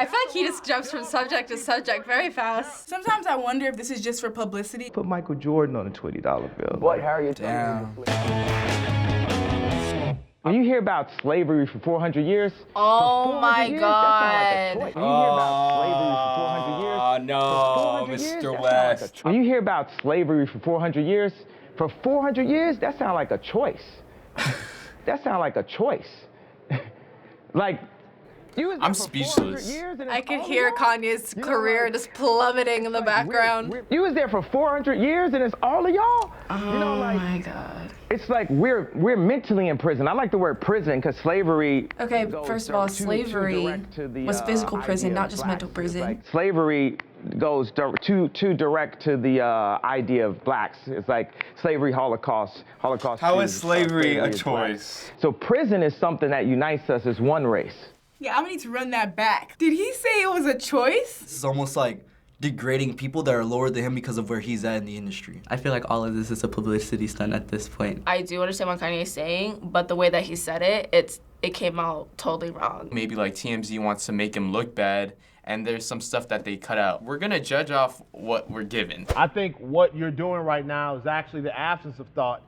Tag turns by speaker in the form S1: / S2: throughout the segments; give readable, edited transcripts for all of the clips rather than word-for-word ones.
S1: I feel like he just jumps from subject to subject very fast.
S2: Sometimes I wonder if this is just for publicity.
S3: Put Michael Jordan on a $20 bill.
S4: What, Harry?
S5: Damn.
S3: When you hear about slavery for 400 years,
S1: Oh my God.
S3: When you hear about slavery for 400 years,
S5: Oh, no, Mr. West.
S3: when you hear about slavery for 400 years, that sounds like a choice. That sounds like a choice. Like, you was there
S5: I'm
S3: for
S5: speechless.
S3: 400 years and it's
S1: I could
S3: all
S1: hear
S3: of y'all?
S1: Kanye's
S3: You know,
S1: career
S3: like,
S1: just plummeting in the
S3: like,
S1: background.
S3: you was there for 400 years and it's all of y'all?
S1: Oh
S3: You know, like,
S1: my God.
S3: it's like we're mentally in prison. I like the word prison because slavery.
S1: Okay,
S3: goes
S1: first of all,
S3: too
S1: slavery
S3: direct to the,
S1: was physical prison,
S3: idea
S1: not
S3: of
S1: just
S3: blacks.
S1: mental prison.
S3: It's like slavery goes too direct to the idea of blacks. It's like slavery, Holocaust.
S5: How is slavery a
S3: is black.
S5: choice?
S3: So prison is something that unites us as one race.
S2: Yeah, I'm gonna need to run that back. Did he say it was a choice?
S6: This is almost like degrading people that are lower than him because of where he's at in the industry.
S7: I feel like all of this is a publicity stunt at this point.
S1: I do understand what Kanye is saying, but the way that he said it, it came out totally wrong.
S5: Maybe like TMZ wants to make him look bad, and there's some stuff that they cut out. We're gonna judge off what we're given.
S4: I think what you're doing right now is actually the absence of thought.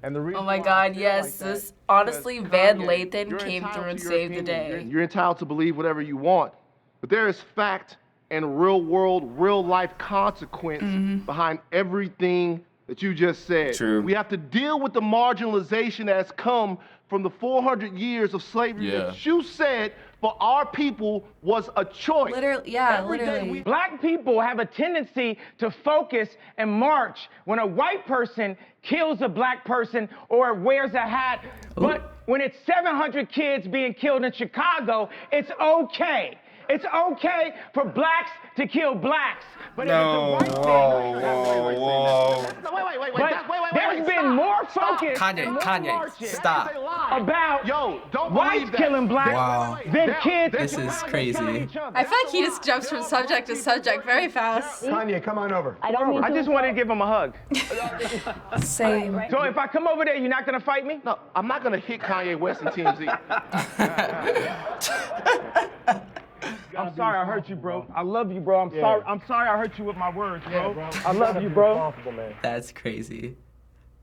S4: And the reason
S1: Oh my
S4: why I
S1: God,
S4: feel
S1: yes,
S4: like that
S1: this
S4: is
S1: honestly,
S4: because
S1: Van
S4: Kanye,
S1: Lathan
S4: you're
S1: came
S4: entitled
S1: through and
S4: to your
S1: saved the
S4: opinion.
S1: day.
S8: You're entitled to believe whatever you want, but there is fact and real world, real life consequence behind everything that you just said.
S5: True.
S8: We have to deal with the marginalization that has come from the 400 years of slavery that you said for our people was a choice.
S1: Literally, yeah,
S8: Every day
S1: literally.
S8: we-
S3: Black people have a tendency to focus and march when a white person kills a black person or wears a hat. But when it's 700 kids being killed in Chicago, it's okay. It's okay for blacks to kill blacks. But
S5: No,
S3: if it's a white
S5: whoa,
S3: thing,
S5: whoa.
S3: but there's been more focus and more marches
S6: stop.
S3: about
S8: Yo, don't
S3: whites
S8: believe that.
S3: killing blacks
S6: Wow.
S3: than kids.
S7: This is crazy.
S1: I feel like he just jumps from subject to subject very fast.
S4: Kanye, come on over.
S3: I just wanted to give him a hug.
S1: Same.
S3: So if I come over there, you're not gonna fight me?
S8: No, I'm not gonna hit Kanye West and TMZ.
S3: I'm sorry I hurt you, bro. I love you, bro. I'm sorry I hurt you with my words, bro. I love you, bro.
S7: That's crazy.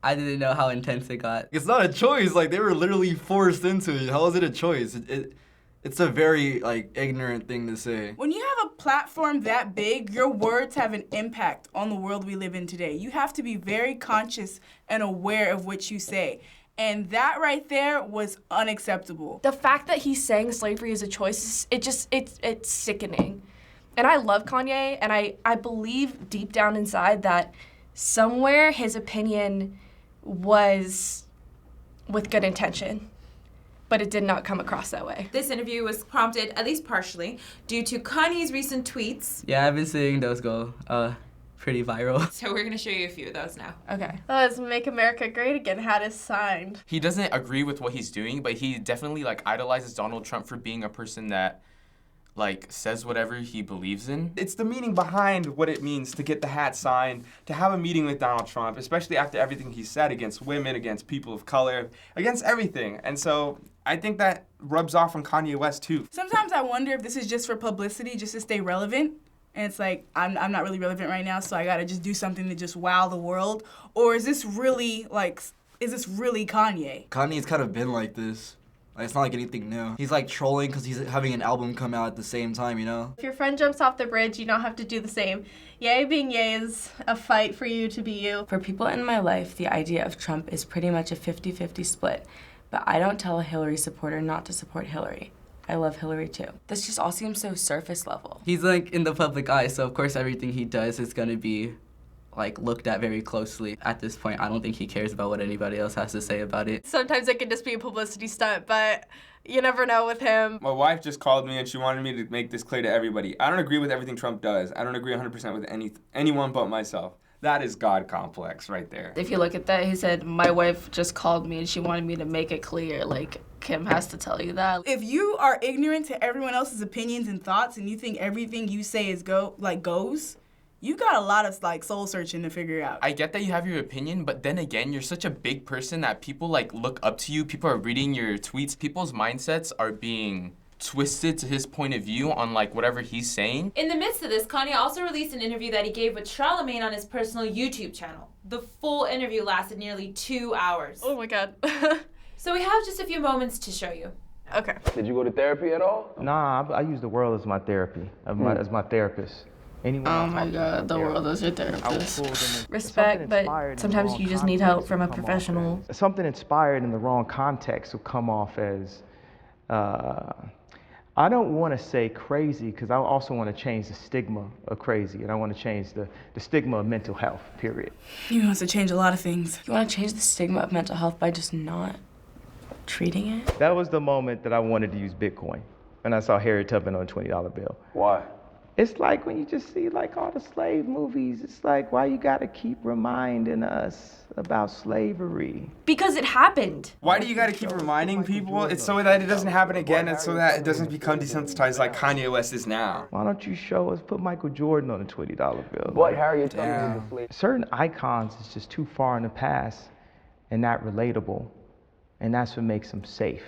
S7: I didn't know how intense it got.
S6: It's not a choice. Like, they were literally forced into it. How is it a choice? It's a very, like, ignorant thing to say.
S2: When you have a platform that big, your words have an impact on the world we live in today. You have to be very conscious and aware of what you say. And that right there was unacceptable.
S1: The fact that he's saying slavery is a choice, it's sickening. And I love Kanye, and I believe deep down inside that somewhere his opinion was with good intention, but it did not come across that way.
S9: This interview was prompted, at least partially, due to Kanye's recent tweets.
S7: Yeah, I've been seeing those go pretty viral.
S9: So we're gonna show you a few of those now.
S1: Okay. Let's Make America Great Again had us signed.
S5: He doesn't agree with what he's doing, but he definitely like idolizes Donald Trump for being a person that like says whatever he believes in. It's the meaning behind what it means to get the hat signed, to have a meeting with Donald Trump, especially after everything he said against women, against people of color, against everything. And so I think that rubs off on Kanye West too.
S2: Sometimes I wonder if this is just for publicity, just to stay relevant. And it's like, I'm not really relevant right now, so I gotta just do something to just wow the world. Or is this really Kanye?
S6: Kanye's kind of been like this. Like, it's not like anything new. He's like trolling because he's having an album come out at the same time, you know?
S1: If your friend jumps off the bridge, you don't have to do the same. Yay being yay is a fight for you to be you.
S10: For people in my life, the idea of Trump is pretty much a 50-50 split. But I don't tell a Hillary supporter not to support Hillary. I love Hillary too. This just all seems so surface level.
S7: He's like in the public eye, so of course everything he does is gonna be like looked at very closely. At this point, I don't think he cares about what anybody else has to say about it.
S1: Sometimes it can just be a publicity stunt, but you never know with him.
S5: My wife just called me and she wanted me to make this clear to everybody. I don't agree with everything Trump does. I don't agree 100% with anyone but myself. That is God complex right there.
S1: If you look at that, he said, my wife just called me and she wanted me to make it clear. Like, Kim has to tell you that.
S2: If you are ignorant to everyone else's opinions and thoughts and you think everything you say is goes, you got a lot of like soul searching to figure out.
S5: I get that you have your opinion, but then again, you're such a big person that people like look up to you. People are reading your tweets. People's mindsets are being twisted to his point of view on like whatever he's saying.
S9: In the midst of this, Kanye also released an interview that he gave with Charlamagne on his personal YouTube channel. The full interview lasted nearly 2 hours.
S1: Oh my God.
S9: So we have just a few moments to show you.
S1: Okay.
S11: Did you go to therapy at all?
S3: Nah, I use the world as my therapy, as my therapist. Anyone
S10: Oh my God, the world is your therapist.
S1: Respect, but sometimes you just need help from a professional.
S3: Something inspired in the wrong context will come off as, I don't want to say crazy, because I also want to change the stigma of crazy, and I want to change the stigma of mental health, period.
S2: He wants to change a lot of things.
S10: You want to change the stigma of mental health by just not treating it?
S3: That was the moment that I wanted to use Bitcoin, and I saw Harriet Tubman on a $20 bill.
S11: Why?
S3: It's like when you just see like all the slave movies, it's like, why you gotta keep reminding us about slavery?
S1: Because it happened.
S5: Why do you gotta keep reminding people? It's so that it doesn't happen again. It's so that it doesn't become desensitized like Kanye West is now.
S3: Why don't you show us, put Michael Jordan on a $20 bill?
S11: What Harriet Tubman is a slave?
S3: Certain icons is just too far in the past and not relatable, and that's what makes them safe.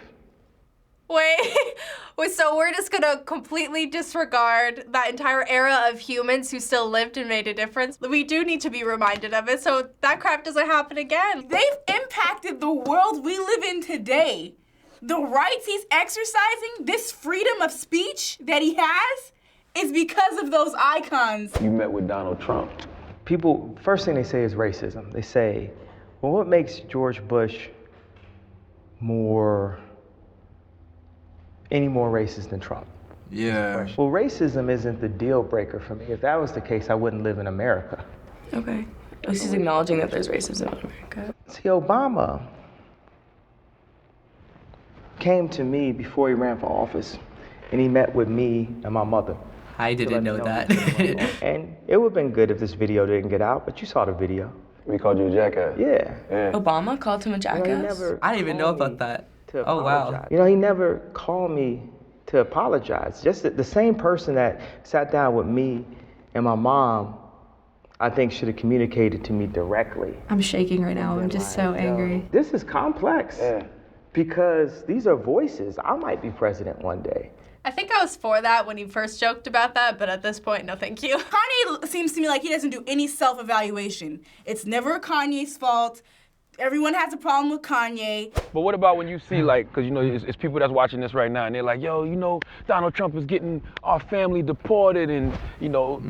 S12: Wait, so we're just gonna completely disregard that entire era of humans who still lived and made a difference? We do need to be reminded of it so that crap doesn't happen again.
S2: They've impacted the world we live in today. The rights he's exercising, this freedom of speech that he has, is because of those icons.
S11: You met with Donald Trump.
S3: People, first thing they say is racism. They say, well, what makes George Bush any more racist than Trump?
S5: Yeah.
S3: Well, racism isn't the deal breaker for me. If that was the case, I wouldn't live in America.
S10: Okay. At least he's acknowledging that there's racism in America.
S3: See, Obama came to me before he ran for office, and he met with me and my mother.
S7: I didn't know that.
S3: And it would have been good if this video didn't get out, but you saw the video.
S11: We called you a jackass.
S3: Yeah.
S10: Obama called him a jackass?
S7: I didn't even know about that. Oh, wow.
S3: You know, he never called me to apologize. Just the same person that sat down with me and my mom, I think should have communicated to me directly.
S1: I'm shaking right now. I'm just so angry.
S3: This is complex.
S11: Yeah.
S3: Because these are voices. I might be president one day.
S12: I think I was for that when he first joked about that, but at this point, no thank you.
S2: Kanye seems to me like he doesn't do any self-evaluation. It's never Kanye's fault. Everyone has a problem with Kanye.
S11: But what about when you see, like, because, you know, it's people that's watching this right now, and they're like, yo, you know, Donald Trump is getting our family deported, and, you know,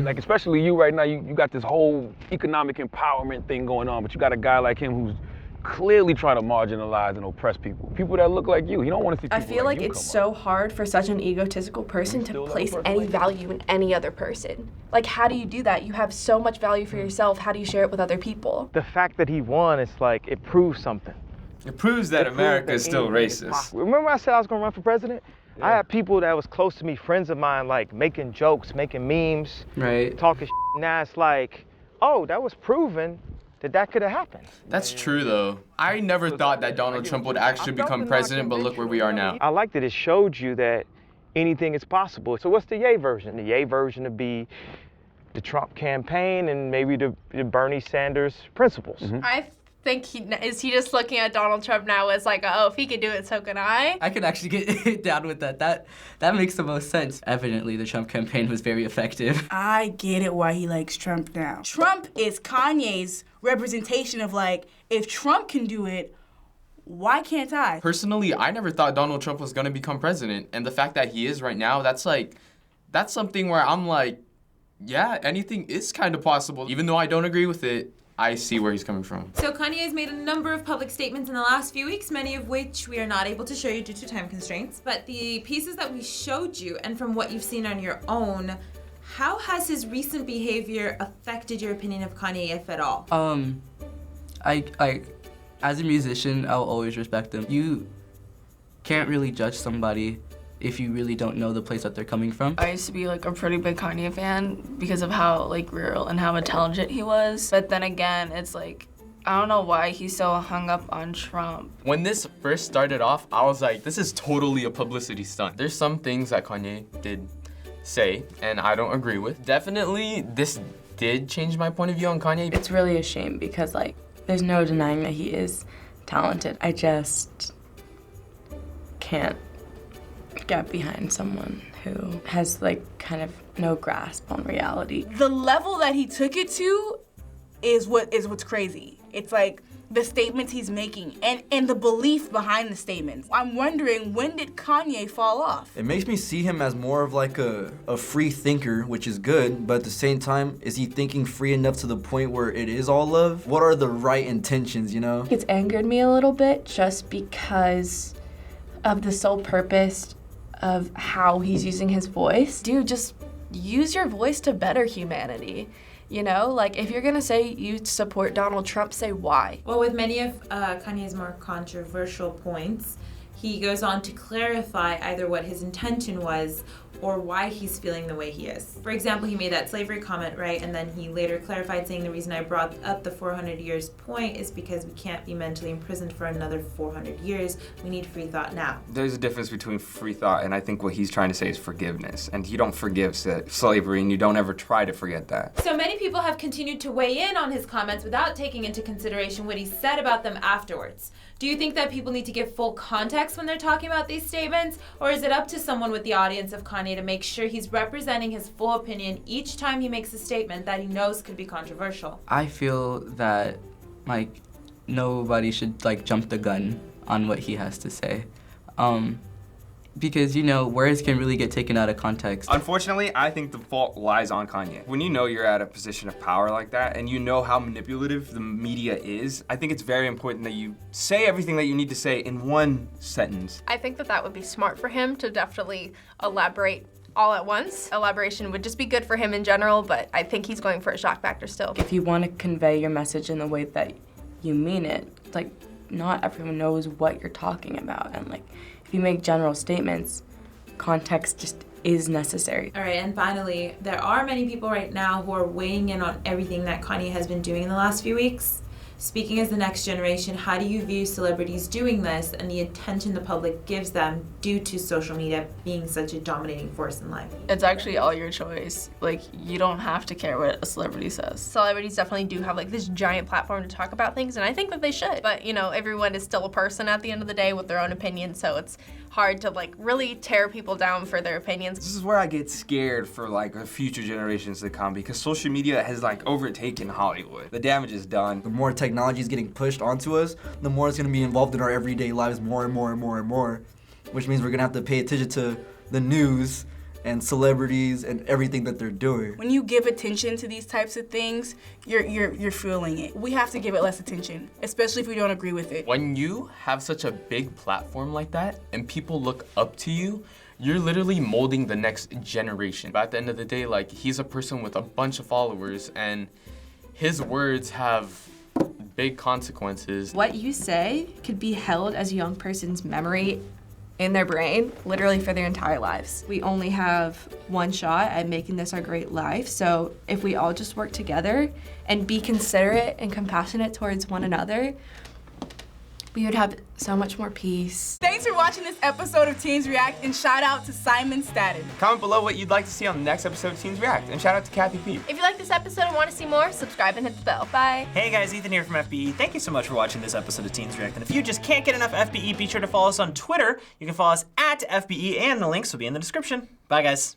S11: like, especially you right now, you got this whole economic empowerment thing going on, but you got a guy like him who's clearly trying to marginalize and oppress people. People that look like you. He don't want to see people
S1: I feel like
S11: you
S1: it's so hard for such an egotistical person to place any value in any other person. Like, how do you do that? You have so much value for yourself. How do you share it with other people?
S3: The fact that he won, it's like, it proves something.
S5: It proves that America is still racist.
S3: Remember I said I was gonna run for president? Yeah. I had people that was close to me, friends of mine, like making jokes, making memes, talking shit. Now it's like, oh, that was proven that could have happened.
S5: That's true, though. I never thought that Donald Trump would actually become president, but look where we are now.
S3: I like that it showed you that anything is possible. So what's the yay version? The yay version would be the Trump campaign and maybe the Bernie Sanders principles.
S12: I think is he just looking at Donald Trump now as like, oh, if he could do it, so can I?
S7: I could actually get down with that. That makes the most sense. Evidently, the Trump campaign was very effective.
S2: I get it why he likes Trump now. Trump is Kanye's representation of like, if Trump can do it, why can't I?
S5: Personally, I never thought Donald Trump was gonna become president, and the fact that he is right now, that's something where I'm like, yeah, anything is kind of possible. Even though I don't agree with it, I see where he's coming from.
S9: So Kanye has made a number of public statements in the last few weeks, many of which we are not able to show you due to time constraints. But the pieces that we showed you, and from what you've seen on your own, how has his recent behavior affected your opinion of Kanye, if at all?
S7: I as a musician, I'll always respect them. You can't really judge somebody if you really don't know the place that they're coming from.
S10: I used to be like a pretty big Kanye fan because of how like real and how intelligent he was. But then again, it's like, I don't know why he's so hung up on Trump.
S5: When this first started off, I was like, this is totally a publicity stunt. There's some things that Kanye did say, and I don't agree with. Definitely, this did change my point of view on Kanye.
S10: It's really a shame because like, there's no denying that he is talented. I just can't get behind someone who has like kind of no grasp on reality.
S2: The level that he took it to is what's crazy. It's like the statements he's making and the belief behind the statements. I'm wondering, when did Kanye fall off?
S6: It makes me see him as more of like a free thinker, which is good, but at the same time, is he thinking free enough to the point where it is all love? What are the right intentions, you know?
S1: It's angered me a little bit just because of the sole purpose of how he's using his voice. Dude, just use your voice to better humanity. You know, like if you're gonna say you support Donald Trump, say why.
S9: Well, with many of Kanye's more controversial points, he goes on to clarify either what his intention was or why he's feeling the way he is. For example, he made that slavery comment, right? And then he later clarified saying the reason I brought up the 400 years point is because we can't be mentally imprisoned for another 400 years. We need free thought now.
S5: There's a difference between free thought and I think what he's trying to say is forgiveness. And you don't forgive slavery and you don't ever try to forget that.
S9: So many people have continued to weigh in on his comments without taking into consideration what he said about them afterwards. Do you think that people need to give full context when they're talking about these statements? Or is it up to someone with the audience of Kanye to make sure he's representing his full opinion each time he makes a statement that he knows could be controversial?
S7: I feel that, like, nobody should, like, jump the gun on what he has to say. Because, you know, words can really get taken out of context.
S5: Unfortunately, I think the fault lies on Kanye. When you know you're at a position of power like that and you know how manipulative the media is, I think it's very important that you say everything that you need to say in one sentence.
S12: I think that would be smart for him to definitely elaborate all at once. Elaboration would just be good for him in general, but I think he's going for a shock factor still.
S10: If you want to convey your message in the way that you mean it, like, not everyone knows what you're talking about, and like, if you make general statements, context just is necessary.
S9: All right, and finally, there are many people right now who are weighing in on everything that Kanye has been doing in the last few weeks. Speaking as the next generation, how do you view celebrities doing this and the attention the public gives them due to social media being such a dominating force in life?
S1: It's actually all your choice. Like, you don't have to care what a celebrity says.
S12: Celebrities definitely do have like this giant platform to talk about things, and I think that they should. But, you know, everyone is still a person at the end of the day with their own opinions, so it's hard to like really tear people down for their opinions.
S5: This is where I get scared for like the future generations to come because social media has like overtaken Hollywood. The damage is done.
S6: The more technology is getting pushed onto us, the more it's gonna be involved in our everyday lives more and more and more and more, which means we're gonna have to pay attention to the news and celebrities and everything that they're doing.
S2: When you give attention to these types of things, you're feeling it. We have to give it less attention, especially if we don't agree with it.
S5: When you have such a big platform like that and people look up to you, you're literally molding the next generation. But at the end of the day, like, he's a person with a bunch of followers and his words have big consequences.
S1: What you say could be held as a young person's memory in their brain, literally for their entire lives. We only have one shot at making this our great life, so if we all just work together and be considerate and compassionate towards one another, we would have so much more peace.
S2: Thanks for watching this episode of Teens React, and shout out to Simon Staten.
S5: Comment below what you'd like to see on the next episode of Teens React, and shout out to Kathy P.
S12: If you like this episode and want to see more, subscribe and hit the bell. Bye.
S13: Hey guys, Ethan here from FBE. Thank you so much for watching this episode of Teens React. And if you just can't get enough FBE, be sure to follow us on Twitter. You can follow us at FBE, and the links will be in the description. Bye guys.